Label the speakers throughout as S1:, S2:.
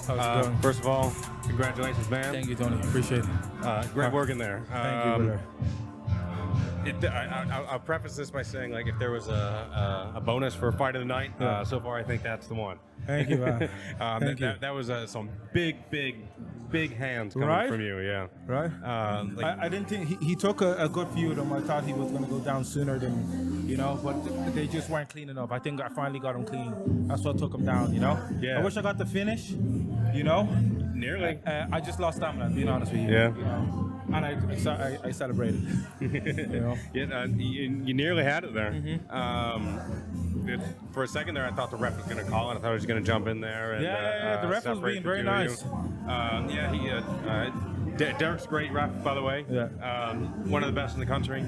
S1: How's it going?
S2: First of all, congratulations, man.
S1: Thank you, Tony. Appreciate it.
S2: Great work in there.
S1: Thank you, brother.
S2: I'll preface this by saying, like, if there was a bonus for fight of the night, so far I think that's the one.
S1: Thank you, man. Thank you.
S2: That was some big hands coming
S1: Right?
S2: from you, yeah.
S1: Right? I didn't think he took a good few of them. I thought he was going to go down sooner than, but they just weren't clean enough. I think I finally got him clean. That's what took him down,
S2: Yeah.
S1: I wish I got the finish,
S2: Nearly.
S1: I just lost stamina, being honest with you.
S2: Yeah.
S1: And I celebrated.
S2: Yeah, you nearly had it there.
S1: Mm-hmm.
S2: For a second there, I thought the ref was going to call it. I thought he was going to jump in there. And,
S1: the ref was
S2: separate
S1: being
S2: the
S1: very
S2: two
S1: nice.
S2: of you. Derek's a great ref, by the way.
S1: Yeah.
S2: One of the best in the country.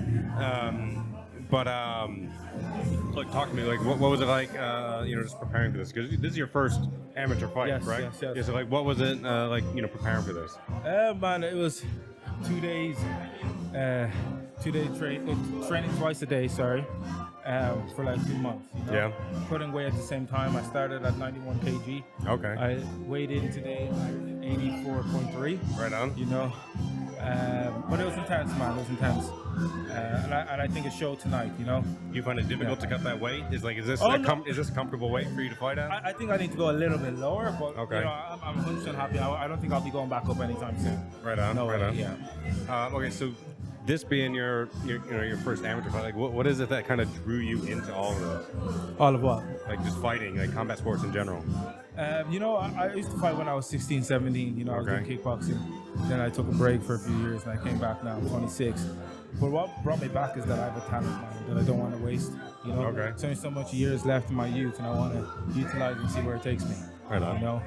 S2: Like, talk to me. Like, what was it like? Just preparing for this, because this is your first amateur fight,
S1: Yes,
S2: right?
S1: yes.
S2: Yeah. So, like, what was it like? Preparing for this.
S1: Man, it was 2 days. 2 day training twice a day. Sorry. For like 2 months.
S2: Yeah.
S1: Putting weight at the same time. I started at 91 kg.
S2: Okay.
S1: I weighed in today at 84.3.
S2: Right on.
S1: But it was intense, man. It was intense. And I think it showed tonight.
S2: You find it difficult to cut that weight? Is this is this a comfortable weight for you to fight at?
S1: I think I need to go a little bit lower, but
S2: okay.
S1: I'm 100% happy. I don't think I'll be going back up anytime soon.
S2: Right on.
S1: No
S2: right
S1: way,
S2: on.
S1: Yeah.
S2: Okay, so this being your first amateur fight, like what is it that kind of drew you into all of this?
S1: All of what?
S2: Like just fighting, like combat sports in general.
S1: I used to fight when I was 16, 17. I was doing kickboxing. Then I took a break for a few years, and I came back now. I'm 26. But what brought me back is that I have a talent, man, that I don't want to waste.
S2: Okay.
S1: There's only so much years left in my youth, and I want to utilize and see where it takes me.
S2: Right on.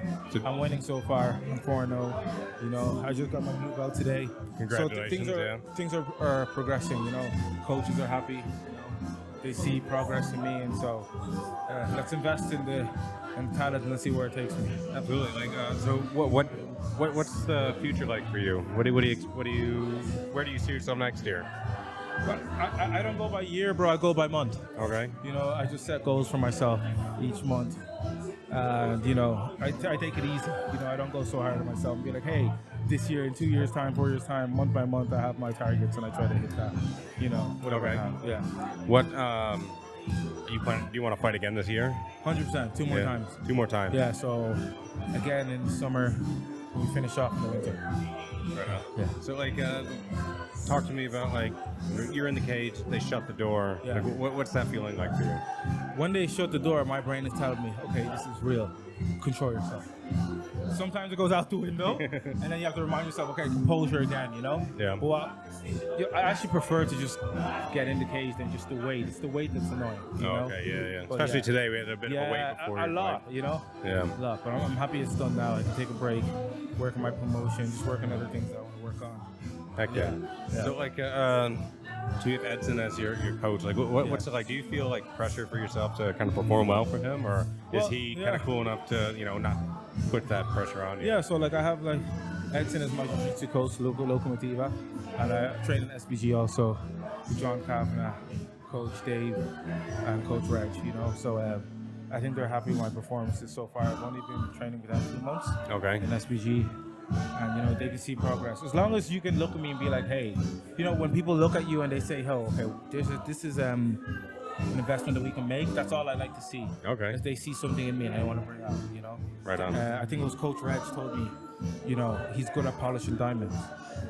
S1: I'm winning so far. I'm 4-0. I just got my blue belt today.
S2: Congratulations.
S1: So things are progressing. Coaches are happy. They see progress in me, and so let's invest in the talent and let's see where it takes me.
S2: Absolutely. So what's the future like for you? Where do you see yourself next year?
S1: I don't go by year, bro. I go by month.
S2: Okay.
S1: I just set goals for myself each month. And, I take it easy. I don't go so hard on myself and be like, hey, this year, in 2 years' time, 4 years' time, month by month, I have my targets and I try to hit that, whatever I have. Yeah.
S2: What, do you want to fight again this year?
S1: 100%, 2 more times.
S2: 2 more times.
S1: Yeah, so again in the summer, we finish off in the winter.
S2: Right on.
S1: Yeah.
S2: So, talk to me about, you're in the cage, they shut the door.
S1: Yeah.
S2: What's that feeling like for you?
S1: When they shut the door, my brain is telling me, okay, this is real. Control yourself. Sometimes it goes out the window, and then you have to remind yourself, okay, composure again,
S2: Yeah.
S1: But I actually prefer to just get in the cage than just the weight. It's the weight that's annoying.
S2: Okay, yeah.
S1: But
S2: especially today, we had a bit of a wait before.
S1: A lot,
S2: Yeah.
S1: A lot, but I'm happy it's done now. I can take a break, work on my promotion, just work on other things that I want to work on.
S2: Heck yeah. So, you have Edson as your coach. What's it like? Do you feel pressure for yourself to kind of perform well for him, or is he kind of cool enough to not put that pressure on you?
S1: Yeah. So I have Edson as my jiu-jitsu coach, Locomotiva, and I train in SBG also with John Kavanagh, Coach Dave, and Coach Reg. So I think they're happy with my performances so far. I've only been training with them 2 months.
S2: Okay.
S1: In SBG. And they can see progress as long as you can look at me and be like, hey, when people look at you and they say, oh, okay, this is an investment that we can make. That's all I like to see.
S2: Okay.
S1: If they see something in me and I want to bring out,
S2: Right on.
S1: I think it was Coach Reg told me, he's good at polishing diamonds.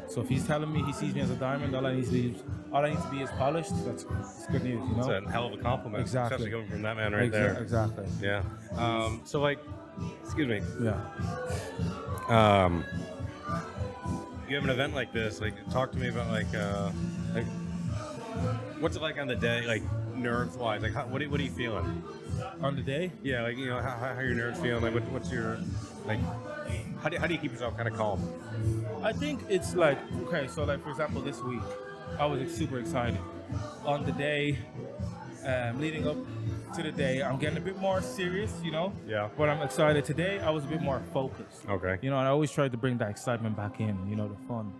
S1: So if he's telling me he sees me as a diamond, all I need to be is polished. That's good news.
S2: It's a hell of a compliment.
S1: Exactly.
S2: Especially coming from that man right there.
S1: Exactly.
S2: Yeah. Excuse me.
S1: Yeah.
S2: You have an event like this. Talk to me about what's it like on the day, nerves wise. What are you feeling
S1: on the day?
S2: Yeah, how your nerves feeling. What's your how do you keep yourself kind of calm?
S1: I think it's okay. So for example, this week I was super excited. On the day, leading up to the day, I'm getting a bit more serious,
S2: Yeah.
S1: But I'm excited. Today, I was a bit more focused.
S2: Okay.
S1: And I always try to bring that excitement back in, the fun.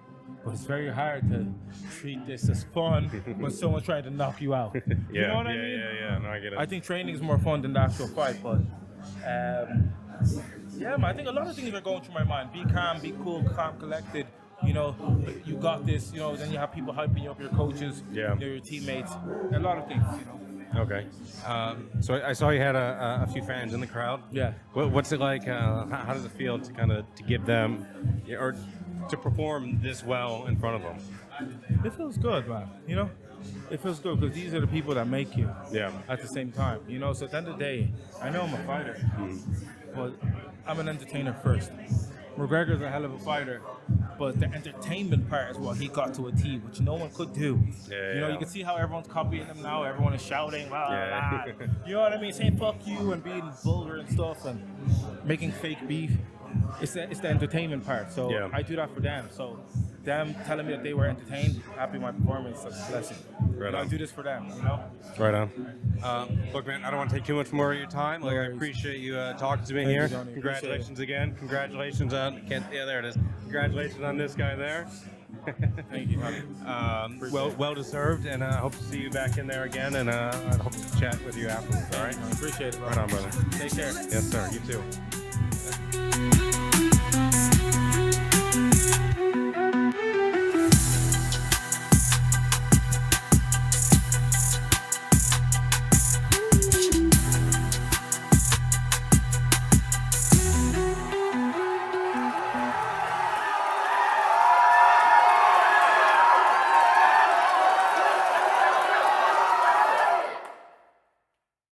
S1: But it's very hard to treat this as fun when someone's trying to knock you out. You know what I mean?
S2: Yeah. No, I get it.
S1: I think training is more fun than the actual fight, but Yeah, man, I think a lot of things are going through my mind. Be calm, be cool, calm, collected. You know, you got this. You know, then you have people hyping you up, your coaches,
S2: Yeah.
S1: your teammates, a lot of things. You know.
S2: Okay. So I saw you had a few fans in the crowd.
S1: Yeah.
S2: What's it like? How does it feel to kind of to give them, or to perform this well in front of them?
S1: It feels good, man. You know, it feels good because these are the people that make you.
S2: Yeah.
S1: At the same time, you know. So at the end of the day, I know I'm a fighter, but I'm an entertainer first. McGregor's a hell of a fighter, but the entertainment part is what he got to a T, which no one could do.
S2: Yeah,
S1: you know,
S2: yeah.
S1: you can see how everyone's copying him now. Everyone is shouting, blah, blah,
S2: Yeah.
S1: blah. You know what I mean? Saying fuck you and being vulgar and stuff and making fake beef. It's the entertainment part. So
S2: Yeah.
S1: I do that for them. So them telling me that they were entertained, happy with my performance, that's a blessing.
S2: Right
S1: I
S2: on.
S1: do this for them, you know?
S2: Right on. Look, man, I don't want to take too much more of your time. Like, I
S1: worries.
S2: appreciate you talking to me
S1: Thank you,
S2: here.
S1: Johnny.
S2: Congratulations again. Congratulations on. Yeah, there it is. Congratulations on this guy there.
S1: Thank you, Johnny.
S2: Well deserved, and I hope to see you back in there again, and I hope to chat with you afterwards. All right.
S1: I appreciate it, bro.
S2: Right on, brother.
S1: Take care.
S2: Yes, sir. You too.